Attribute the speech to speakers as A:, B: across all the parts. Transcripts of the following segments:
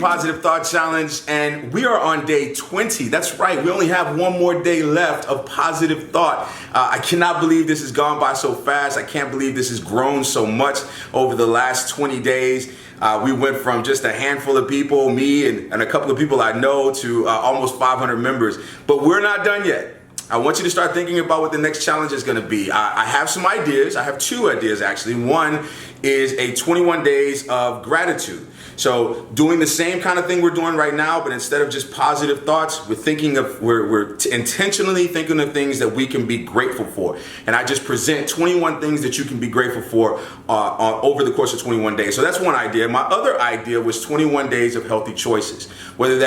A: Positive Thought Challenge, and we are on day 20. That's right, we only have one more day left of positive thought. I cannot believe this has gone by so fast. I can't believe this has grown so much over the last 20 days. We went from just a handful of people, me and a couple of people I know, to almost 500 members. But we're not done yet. I want you to start thinking about what the next challenge is going to be. I have some ideas. I have two ideas, actually. One is a 21 days of gratitude. So doing the same kind of thing we're doing right now, but instead of just positive thoughts, we're intentionally thinking of things that we can be grateful for. And I just present 21 things that you can be grateful for over the course of 21 days. So that's one idea. My other idea was 21 days of healthy choices. Whether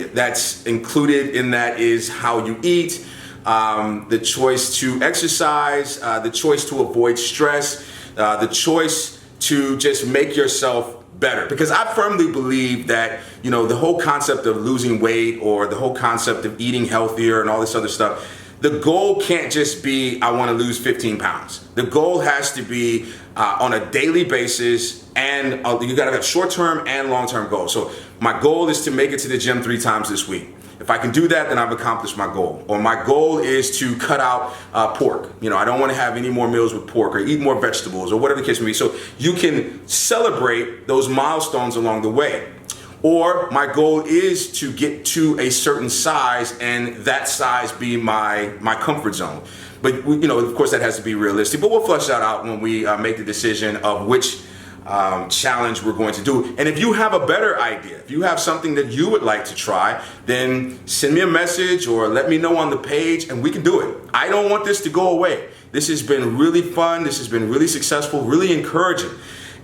A: that's included in that is how you eat, the choice to exercise, the choice to avoid stress, the choice to just make yourself better. Because I firmly believe that, the whole concept of losing weight or the whole concept of eating healthier and all this other stuff, the goal can't just be, I want to lose 15 pounds. The goal has to be on a daily basis, and you got to have short-term and long-term goals. So my goal is to make it to the gym 3 times this week. If I can do that, then I've accomplished my goal. Or my goal is to cut out pork. I don't want to have any more meals with pork, or eat more vegetables, or whatever the case may be. So you can celebrate those milestones along the way. Or my goal is to get to a certain size, and that size be my comfort zone. But of course, that has to be realistic. But we'll flesh that out when we make the decision of which challenge we're going to do. And if you have a better idea, if you have something that you would like to try, then send me a message or let me know on the page, and we can do it. I don't want this to go away. This has been really fun. This has been really successful, really encouraging.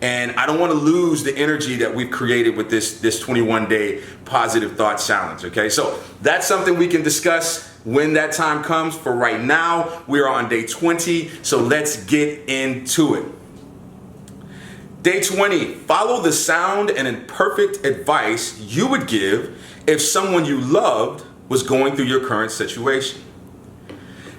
A: And I don't want to lose the energy that we've created with this 21-day positive thought challenge. Okay, so that's something we can discuss when that time comes. For right now, we are on day 20, so let's get into it. Day 20, follow the sound and imperfect advice you would give if someone you loved was going through your current situation.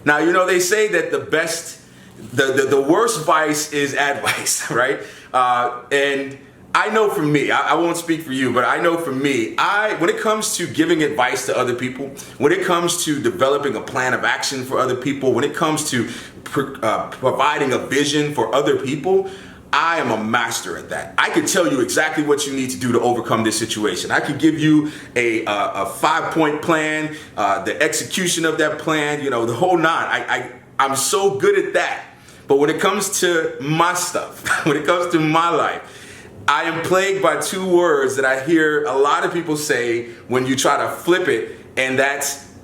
A: Now, they say that the worst vice is advice, right? And I know for me, I won't speak for you, but I know for me, when it comes to giving advice to other people, when it comes to developing a plan of action for other people, when it comes to providing a vision for other people, I am a master at that. I could tell you exactly what you need to do to overcome this situation. I could give you a 5-point plan, the execution of that plan, the whole nine. I'm so good at that. But when it comes to my stuff, when it comes to my life, I am plagued by 2 words that I hear a lot of people say when you try to flip it, and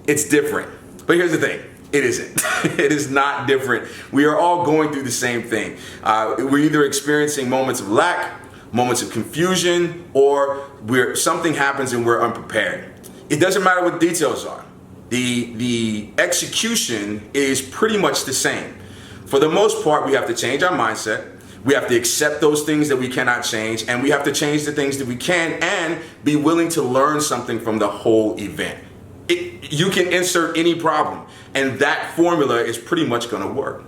A: it's different. But here's the thing. It isn't. It is not different. We are all going through the same thing. We're either experiencing moments of lack, moments of confusion, or something happens and we're unprepared. It doesn't matter what the details are. The execution is pretty much the same. For the most part, we have to change our mindset. We have to accept those things that we cannot change, and we have to change the things that we can and be willing to learn something from the whole event. You can insert any problem, and that formula is pretty much going to work.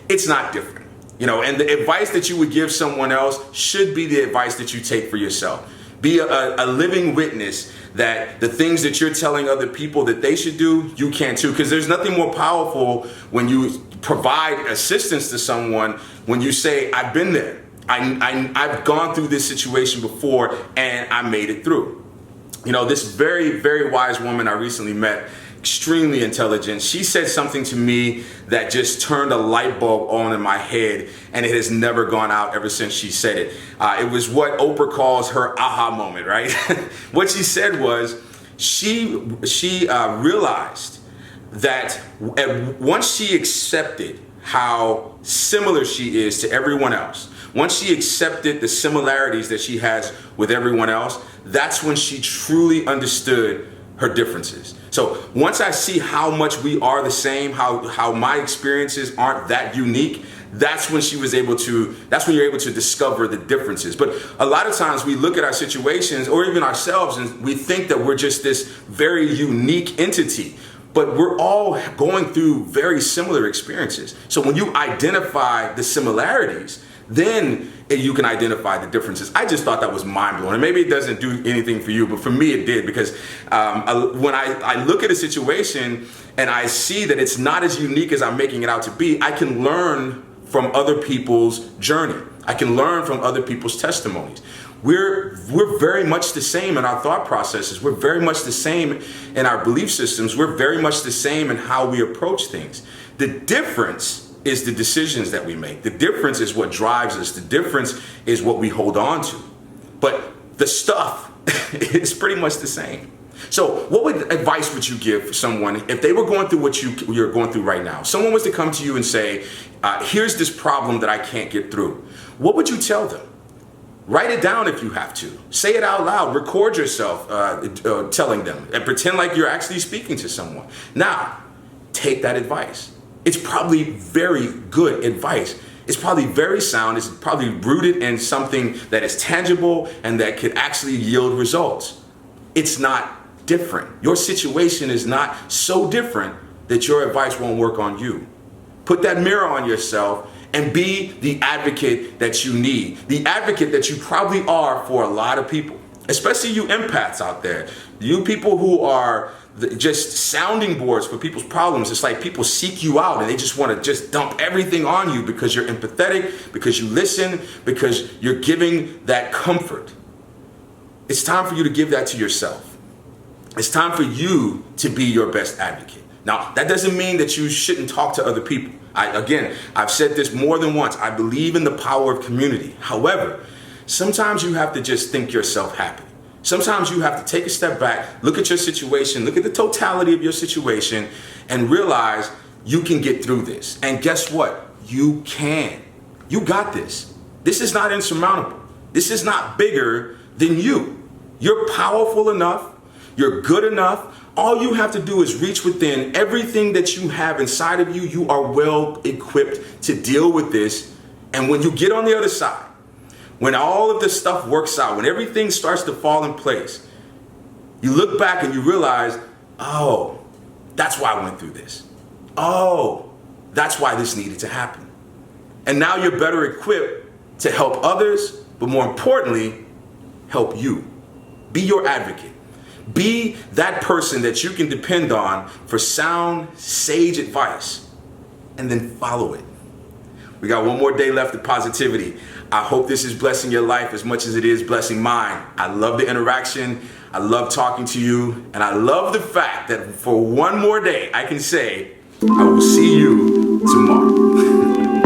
A: It's not different, and the advice that you would give someone else should be the advice that you take for yourself. Be a living witness that the things that you're telling other people that they should do, you can too, because there's nothing more powerful when you provide assistance to someone, when you say, I've been there. I've gone through this situation before, and I made it through. This very, very wise woman I recently met, extremely intelligent, she said something to me that just turned a light bulb on in my head, and it has never gone out ever since she said it. It was what Oprah calls her aha moment, right? What she said was she realized that once she accepted how similar she is to everyone else, once she accepted the similarities that she has with everyone else, that's when she truly understood her differences. So once I see how much we are the same, how my experiences aren't that unique, that's when you're able to discover the differences. But a lot of times we look at our situations or even ourselves and we think that we're just this very unique entity, but we're all going through very similar experiences. So when you identify the similarities, then you can identify the differences. I just thought that was mind-blowing. And maybe it doesn't do anything for you, but for me it did, because when I look at a situation and I see that it's not as unique as I'm making it out to be, I can learn from other people's journey. I can learn from other people's testimonies. We're very much the same in our thought processes. We're very much the same in our belief systems. We're very much the same in how we approach things. The difference is the decisions that we make. The difference is what drives us. The difference is what we hold on to. But the stuff is pretty much the same. So what advice would you give for someone if they were going through what you're going through right now? Someone was to come to you and say, here's this problem that I can't get through. What would you tell them? Write it down if you have to. Say it out loud. Record yourself telling them and pretend like you're actually speaking to someone. Now, take that advice. It's probably very good advice. It's probably very sound. It's probably rooted in something that is tangible and that could actually yield results. It's not different. Your situation is not so different that your advice won't work on you. Put that mirror on yourself and be the advocate that you need. The advocate that you probably are for a lot of people, especially you empaths out there. You people who are just sounding boards for people's problems. It's like people seek you out and they just want to just dump everything on you because you're empathetic, because you listen, because you're giving that comfort. It's time for you to give that to yourself. It's time for you to be your best advocate. Now, that doesn't mean that you shouldn't talk to other people. I've said this more than once. I believe in the power of community. However, sometimes you have to just think yourself happy. Sometimes you have to take a step back, look at your situation, look at the totality of your situation, and realize you can get through this. And guess what? You can. You got this. This is not insurmountable. This is not bigger than you. You're powerful enough. You're good enough. All you have to do is reach within. Everything that you have inside of you, you are well equipped to deal with this. And when you get on the other side, when all of this stuff works out, when everything starts to fall in place, you look back and you realize, oh, that's why I went through this. Oh, that's why this needed to happen. And now you're better equipped to help others, but more importantly, help you. Be your advocate. Be that person that you can depend on for sound, sage advice, and then follow it. We got one more day left of positivity. I hope this is blessing your life as much as it is blessing mine. I love the interaction. I love talking to you. And I love the fact that for one more day, I can say, I will see you tomorrow.